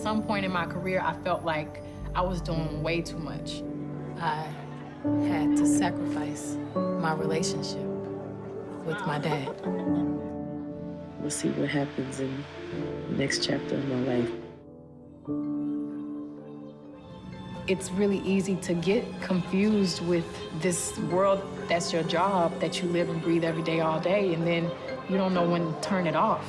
some point in my career, I felt like I was doing way too much. I had to sacrifice my relationship with my dad. We'll see what happens in the next chapter of my life. It's really easy to get confused with this world that's your job, that you live and breathe every day, all day, and then you don't know when to turn it off.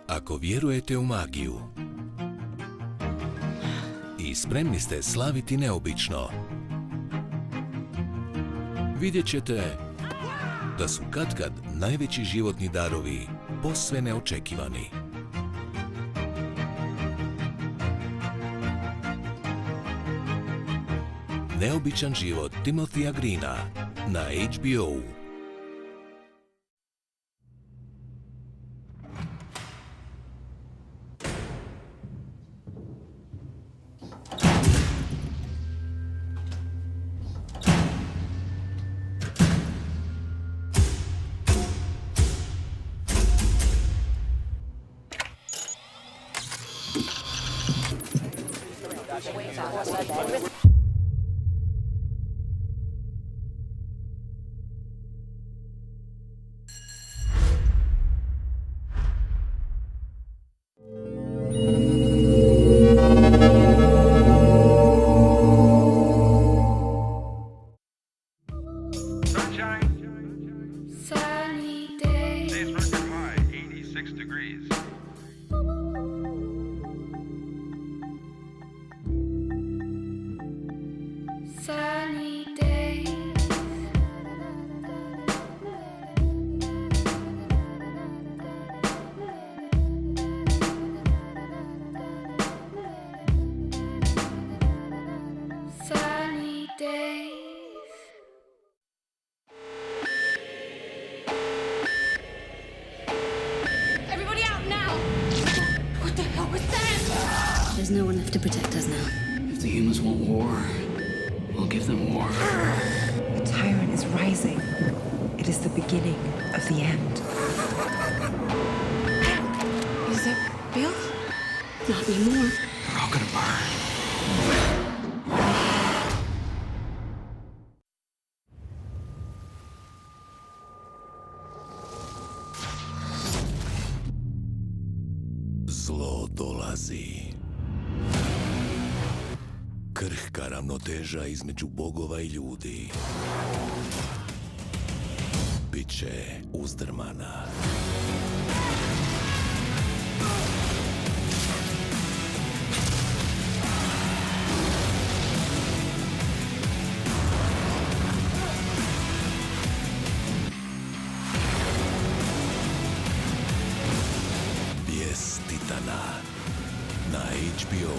Ako vjerujete u magiju i spremni ste slaviti neobično, vidjet ćete da su katkad najveći životni darovi posve neočekivani. Neobičan život Timothya Greena na HBO. There's no one left to protect us now. If the humans want war, we'll give them war. The tyrant is rising. It is the beginning of the end. Is that real? Not anymore. We're all gonna burn. Zlo dolazi. Krhka ravnoteža između bogova i ljudi biće uzdrmana. Bijes Titana na HBO.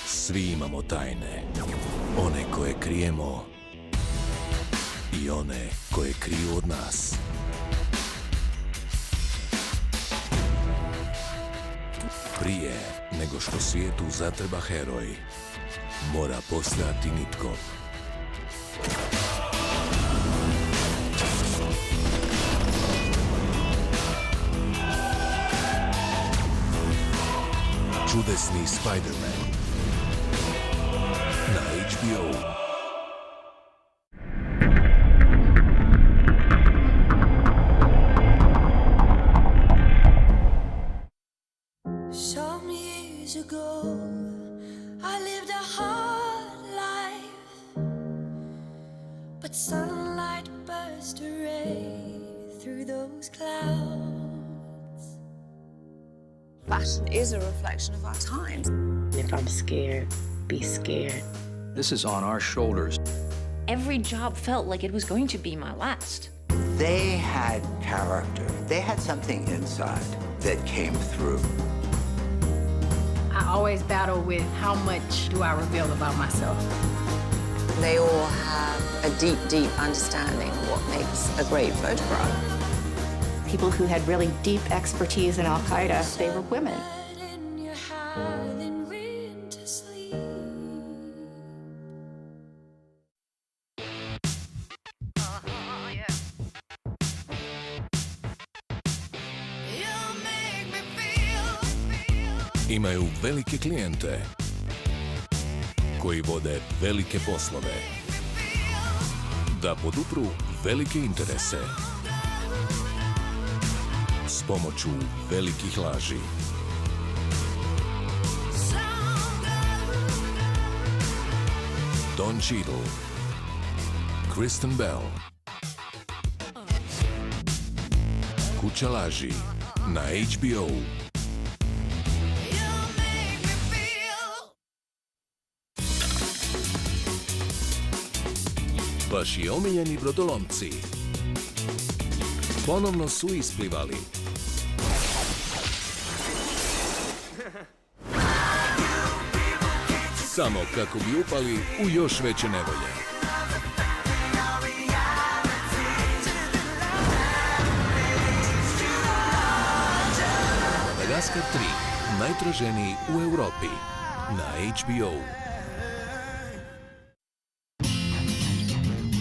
Svi imamo tajne, one koje krijemo i one koje kriju od nas. Prije nego što svijetu zatreba heroj, mora postojati nitko. Čudesni Spider-Man na HBO. Some years ago, I lived a hard life, but sunlight burst a ray through those clouds. Fashion is a reflection of our times. If I'm scared, be scared. This is on our shoulders. Every job felt like it was going to be my last. They had character. They had something inside that came through. I always battle with how much do I reveal about myself. They all have a deep, deep understanding of what makes a great photograph. People who had really deep expertise in Al-Qaeda, they were women. Imaju velike klijente koji vode velike poslove da podupru velike interese s pomoću velikih laži. Don Cheadle, Kristen Bell. Kuća laži na HBO. Vaši omiljeni brodolomci ponovno su isplivali. Samo kako bi upali u još veće nevolje. Madagaskar 3, najtraženiji u Europi, na HBO.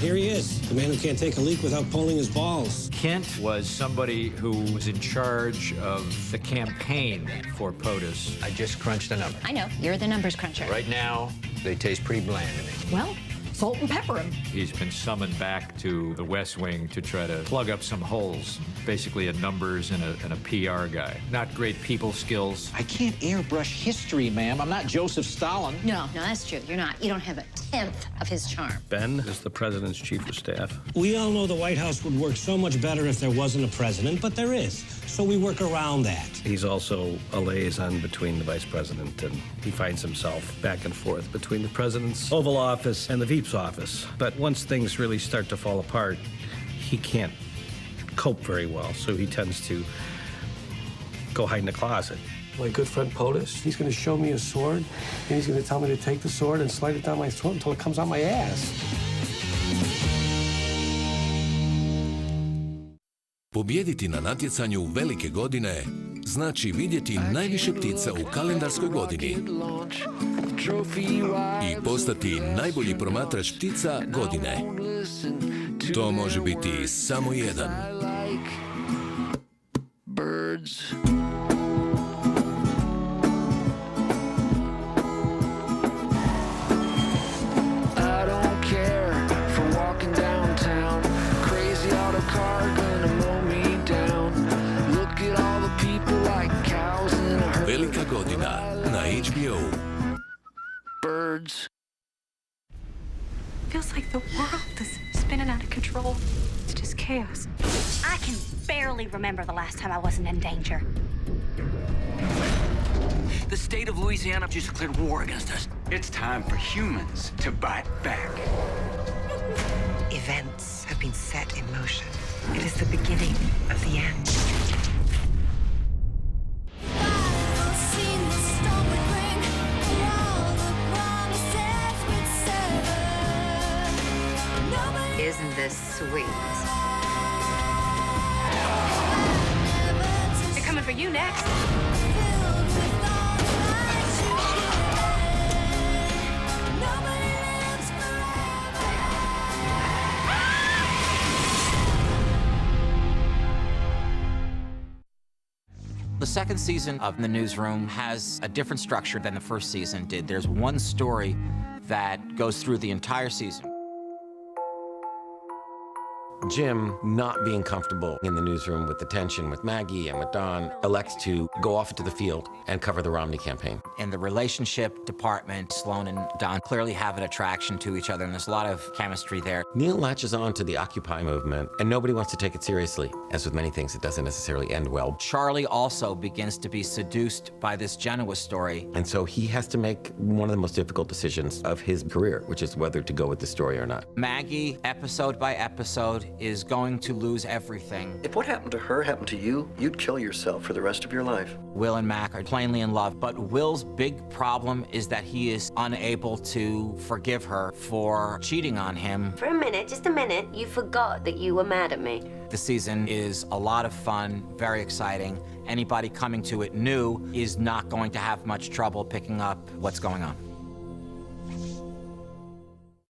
Here he is, the man who can't take a leak without pulling his balls. Kent was somebody who was in charge of the campaign for POTUS. I just crunched a number. I know, you're the numbers cruncher. Right now, they taste pretty bland to me. Well, salt and pepper him. He's been summoned back to the West Wing to try to plug up some holes. Basically a numbers and a PR guy. Not great people skills. I can't airbrush history, ma'am. I'm not Joseph Stalin. No, that's true. You're not. You don't have a tenth of his charm. Ben is the president's chief of staff. We all know the White House would work so much better if there wasn't a president, but there is. So we work around that. He's also a liaison between the vice president, and he finds himself back and forth between the president's Oval Office and the Veep's office. But once things really start to fall apart, he can't cope very well, so he tends to go hide in the closet. My good friend POTUS, he's going to show me a sword, and he's going to tell me to take the sword and slide it down my throat until it comes out my ass. Pobijediti na natjecanju velike godine znači vidjeti najviše ptica u kalendarskoj godini i postati najbolji promatrač ptica godine. To može biti samo jedan. Velika godina na HBO. Birds. Feels like the world is spinning out of control. It's just chaos. I can barely remember the last time I wasn't in danger. The state of Louisiana just declared war against us. It's time for humans to bite back. Events have been set in motion. It is the beginning of the end. Isn't this sweet? They're coming for you next. The second season of The Newsroom has a different structure than the first season did. There's one story that goes through the entire season. Jim, not being comfortable in the newsroom with the tension with Maggie and with Don, elects to go off into the field and cover the Romney campaign. In the relationship department, Sloan and Don clearly have an attraction to each other, and there's a lot of chemistry there. Neil latches on to the Occupy movement, and nobody wants to take it seriously. As with many things, it doesn't necessarily end well. Charlie also begins to be seduced by this Genoa story. And so he has to make one of the most difficult decisions of his career, which is whether to go with the story or not. Maggie, episode by episode, is going to lose everything. If what happened to her happened to you, you'd kill yourself for the rest of your life. Will and Mac are plainly in love, but Will's big problem is that he is unable to forgive her for cheating on him. For a minute, just a minute, you forgot that you were mad at me. The season is a lot of fun, very exciting. Anybody coming to it new is not going to have much trouble picking up what's going on.